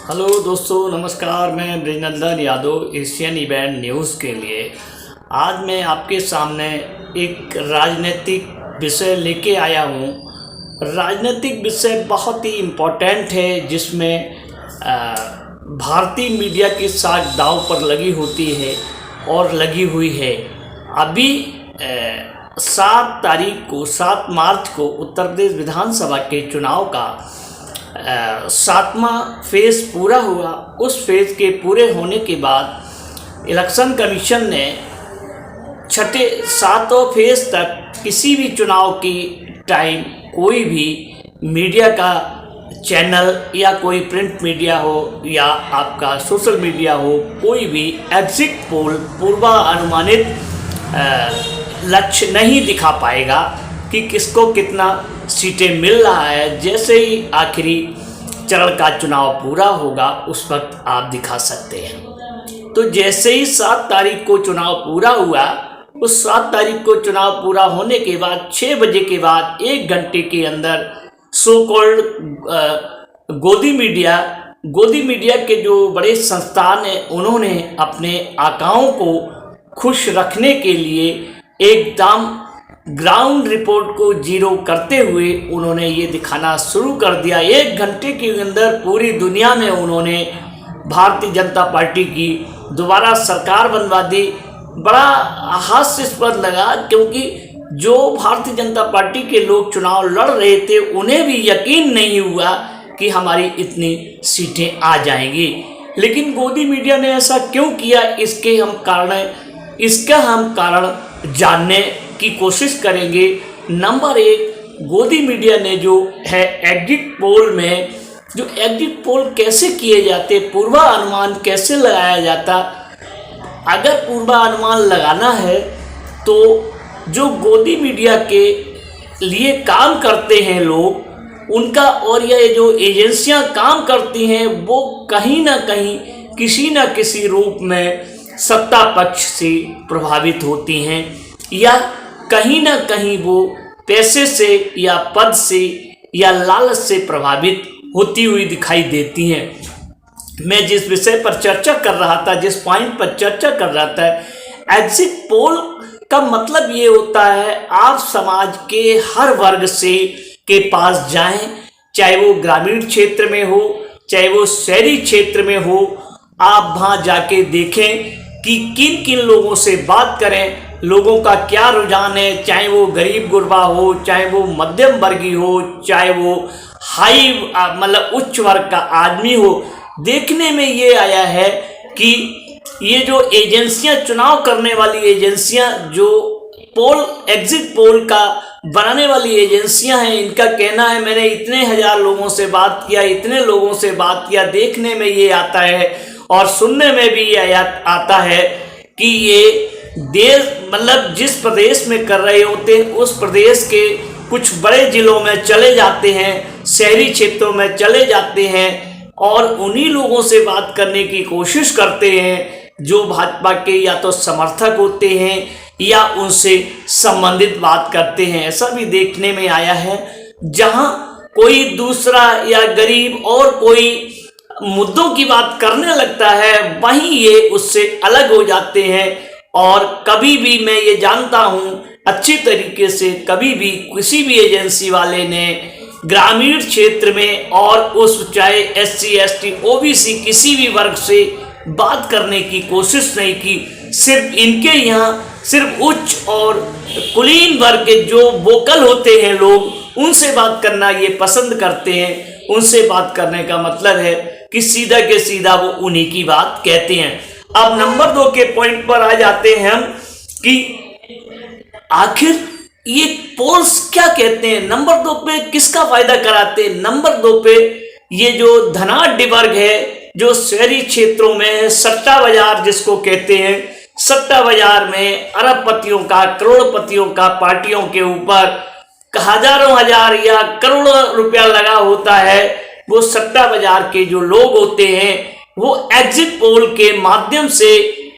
Hello दोस्तों, नमस्कार। मैं Brijnandan Yadav Asian event news के लिए आज मैं आपके सामने एक राजनीतिक विषय लेके आया हूँ। राजनीतिक विषय बहुत ही इम्पोर्टेंट है, जिसमें भारतीय मीडिया की साख दांव पर लगी होती है और लगी हुई है। अभी 7 मार्च को उत्तर प्रदेश विधानसभा के चुनाव का 7वां फेज़ पूरा हुआ। उस फेज़ के पूरे होने के बाद इलेक्शन कमीशन ने 7वें फेज़ तक किसी भी चुनाव की टाइम कोई भी मीडिया का चैनल या कोई प्रिंट मीडिया हो या आपका सोशल मीडिया हो, कोई भी एग्जिट पोल पूर्वानुमानित लक्ष्य नहीं दिखा पाएगा कि किसको कितना सीटें मिल रहा है। जैसे ही आखिरी चरण का चुनाव पूरा होगा उस वक्त आप दिखा सकते हैं। तो जैसे ही 7 तारीख को चुनाव पूरा हुआ, उस 7 तारीख को चुनाव पूरा होने के बाद 6 बजे के बाद 1 घंटे के अंदर सो कॉल्ड गोदी मीडिया के जो बड़े संस्थान हैं, उन्होंने अपने आकाओं को खुश रखने के लिए एकदम ग्राउंड रिपोर्ट को जीरो करते हुए उन्होंने ये दिखाना शुरू कर दिया। 1 घंटे के अंदर पूरी दुनिया में उन्होंने भारतीय जनता पार्टी की दोबारा सरकार बनवा दी। बड़ा हास्यास्पद लगा, क्योंकि जो भारतीय जनता पार्टी के लोग चुनाव लड़ रहे थे उन्हें भी यकीन नहीं हुआ कि हमारी इतनी सीटें आ जाएंगी। लेकिन गोदी मीडिया ने ऐसा क्यों किया, इसका हम कारण जानने की कोशिश करेंगे। नंबर 1, गोदी मीडिया ने जो है एग्जिट पोल कैसे किए जाते, पूर्वानुमान कैसे लगाया जाता। अगर पूर्वानुमान लगाना है तो जो गोदी मीडिया के लिए काम करते हैं लोग, उनका और ये जो एजेंसियां काम करती हैं वो कहीं ना कहीं किसी न किसी रूप में सत्ता पक्ष से प्रभावित होती हैं, या कहीं ना कहीं वो पैसे से या पद से या लालच से प्रभावित होती हुई दिखाई देती हैं। मैं जिस विषय पर चर्चा कर रहा था, जिस पॉइंट पर चर्चा कर रहा था, एग्जिट पोल का मतलब ये होता है आप समाज के हर वर्ग से के पास जाएं, चाहे वो ग्रामीण क्षेत्र में हो चाहे वो शहरी क्षेत्र में हो। आप वहाँ जाके देखें कि किन किन लोगों से बात करें, लोगों का क्या रुझान है, चाहे वो गरीब गुरबा हो, चाहे वो मध्यम वर्गीय हो, चाहे वो उच्च वर्ग का आदमी हो। देखने में ये आया है कि ये जो एजेंसियां, चुनाव करने वाली एजेंसियां, जो एग्जिट पोल का बनाने वाली एजेंसियां हैं, इनका कहना है मैंने इतने हजार लोगों से बात किया, इतने लोगों से बात किया। देखने में ये आता है और सुनने में भी ये आता है कि ये देश जिस प्रदेश में कर रहे होते हैं उस प्रदेश के कुछ बड़े जिलों में चले जाते हैं, शहरी क्षेत्रों में चले जाते हैं और उन्हीं लोगों से बात करने की कोशिश करते हैं जो भाजपा के या तो समर्थक होते हैं या उनसे संबंधित बात करते हैं। ऐसा भी देखने में आया है, जहां कोई दूसरा या गरीब और कोई मुद्दों की बात करने लगता है, वहीं ये उससे अलग हो जाते हैं। और कभी भी मैं ये जानता हूँ अच्छी तरीके से, कभी भी किसी भी एजेंसी वाले ने ग्रामीण क्षेत्र में और उस चाहे SC ST OBC किसी भी वर्ग से बात करने की कोशिश नहीं की। सिर्फ इनके यहाँ सिर्फ उच्च और कुलीन वर्ग के जो वोकल होते हैं लोग, उनसे बात करना ये पसंद करते हैं। उनसे बात करने का मतलब है कि सीधा के सीधा वो उन्हीं की बात कहते हैं। अब नंबर 2 के पॉइंट पर आ जाते हैं हम कि आखिर ये पोल्स क्या कहते हैं। नंबर 2 पे किसका फायदा कराते हैं। नंबर 2 पे ये जो धनाढ्य वर्ग है, जो शहरी क्षेत्रों में सट्टा बाजार जिसको कहते हैं, सट्टा बाजार में अरबपतियों का, करोड़पतियों का पार्टियों के ऊपर हजारों हजार या करोड़ों रुपया लगा होता है। वो सट्टा बाजार के जो लोग होते हैं वो एग्जिट पोल के माध्यम से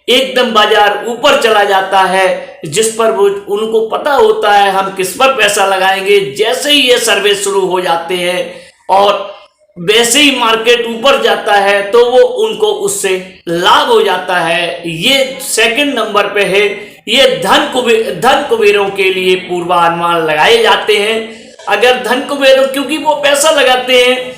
एकदम बाजार ऊपर चला जाता है, जिस पर वो उनको पता होता है हम किस पर पैसा लगाएंगे। जैसे ही ये सर्वे शुरू हो जाते हैं और वैसे ही मार्केट ऊपर जाता है तो वो उनको उससे लाभ हो जाता है। ये सेकंड नंबर पे है। ये धन कुबेरों के लिए पूर्वानुमान लगाए जाते हैं। अगर धन कुबेरों, क्योंकि वो पैसा लगाते हैं,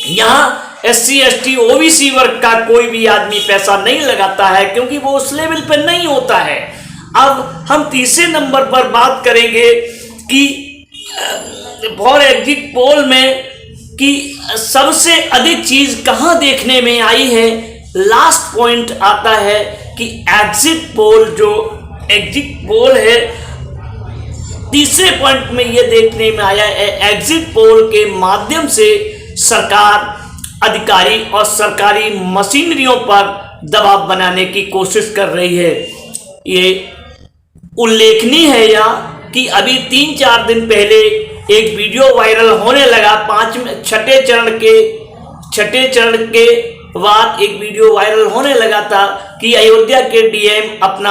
यहाँ SC ST OBC वर्ग का कोई भी आदमी पैसा नहीं लगाता है, क्योंकि वो उस लेवल पे नहीं होता है। अब हम तीसरे नंबर पर बात करेंगे कि फॉर एग्जिट पोल में कि सबसे अधिक चीज कहां देखने में आई है। लास्ट पॉइंट आता है कि एग्जिट पोल है, तीसरे पॉइंट में यह देखने में आया है एग्जिट पोल के माध्यम से सरकार अधिकारी और सरकारी मशीनरियों पर दबाव बनाने की कोशिश कर रही है। ये उल्लेखनीय है यहाँ कि अभी 3-4 दिन पहले एक वीडियो वायरल होने लगा। छठे चरण के बाद एक वीडियो वायरल होने लगा था कि अयोध्या के DM अपना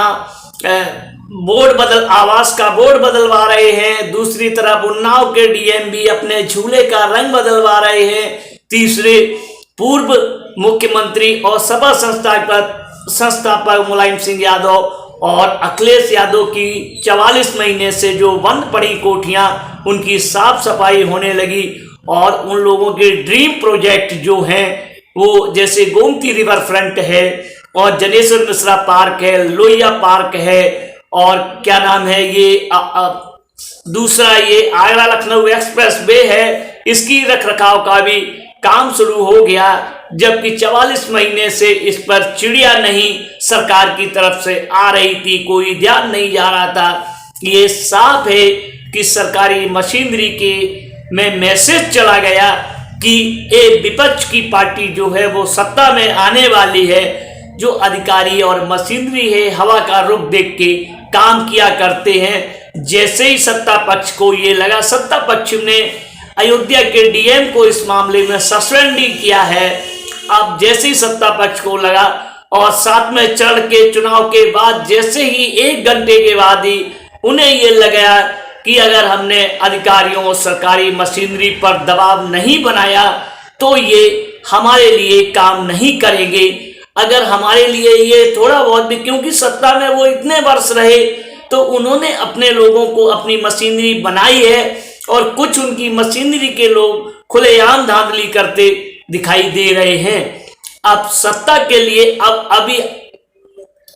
आवास का बोर्ड बदलवा रहे हैं। दूसरी तरफ उन्नाव के DM भी अपने झूले का रंग बदलवा रहे हैं। तीसरे पूर्व मुख्यमंत्री और सपा संस्थापक मुलायम सिंह यादव और अखिलेश यादव की 44 महीने से जो बंद पड़ी कोठियां, उनकी साफ सफाई होने लगी और उन लोगों के ड्रीम प्रोजेक्ट जो हैं वो जैसे गोमती रिवर फ्रंट है और जनेश्वर मिश्रा पार्क है, लोहिया पार्क है और क्या नाम है ये दूसरा ये आगरा लखनऊ एक्सप्रेस वे है, इसकी रखरखाव का भी काम शुरू हो गया। जबकि 44 महीने से इस पर चिड़िया नहीं सरकार की तरफ से आ रही थी, कोई ध्यान नहीं जा रहा था। ये साफ है कि सरकारी मशीनरी के में मैसेज चला गया कि ये विपक्ष की पार्टी जो है वो सत्ता में आने वाली है। जो अधिकारी और मशीनरी है हवा का रुख देख के काम किया करते हैं। जैसे ही सत्ता पक्ष को ये लगा, सत्ता पक्ष ने अयोध्या के DM को इस मामले में सस्पेंड किया है। अब जैसे ही सत्ता पक्ष को लगा और 7वें चरण के चुनाव के बाद जैसे ही 1 घंटे के बाद ही उन्हें ये लगा कि अगर हमने अधिकारियों और सरकारी मशीनरी पर दबाव नहीं बनाया तो ये हमारे लिए काम नहीं करेंगे। अगर हमारे लिए ये थोड़ा बहुत भी, क्योंकि सत्ता में वो इतने वर्ष रहे तो उन्होंने अपने लोगों को अपनी मशीनरी बनाई है और कुछ उनकी मशीनरी के लोग खुलेआम धांधली करते दिखाई दे रहे हैं। अब सत्ता के लिए अभी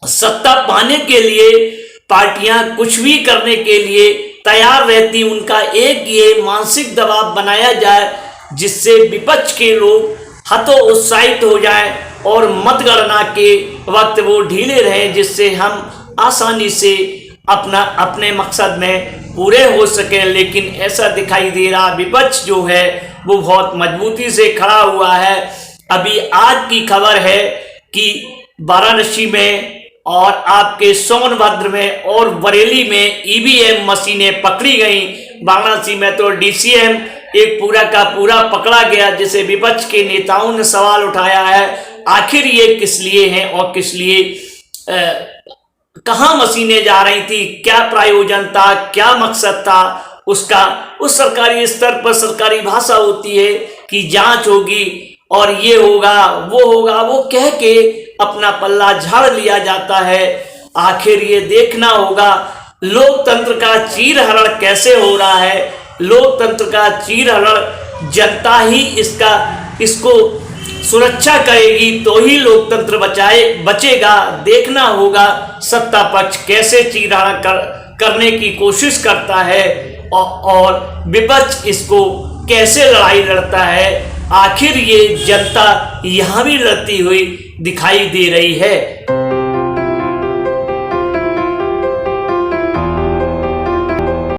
सत्ता पाने के लिए पार्टियां कुछ भी करने के लिए तैयार रहती। उनका एक ये मानसिक दबाव बनाया जाए जिससे विपक्ष के लोग हतोत्साहित हो जाएं और मतगणना के वक्त वो ढीले रहें, जिससे हम आसानी से अपने मकसद में पूरे हो सके। लेकिन ऐसा दिखाई दे रहा विपक्ष जो है वो बहुत मजबूती से खड़ा हुआ है। अभी आज की खबर है कि वाराणसी में और आपके सोनभद्र में और बरेली में EVM मशीनें पकड़ी गई। वाराणसी में तो DCM एक पूरा का पूरा पकड़ा गया, जिसे विपक्ष के नेताओं ने सवाल उठाया है आखिर ये किस लिए हैं और किस लिए कहां मशीनें जा रही थी, क्या प्रयोजन था, क्या मकसद था उसका। उस सरकारी स्तर पर सरकारी भाषा होती है कि जांच होगी और ये होगा, वो कह के अपना पल्ला झाड़ लिया जाता है। आखिर ये देखना होगा लोकतंत्र का चीरहरण कैसे हो रहा है। लोकतंत्र का चीरहरण जनता ही इसको सुरक्षा करेगी तो ही लोकतंत्र बचेगा। देखना होगा सत्ता पक्ष कैसे चीरहरण करने की कोशिश करता है और विपक्ष इसको कैसे लड़ाई लड़ता है। आखिर ये जनता यहाँ भी लड़ती हुई दिखाई दे रही है।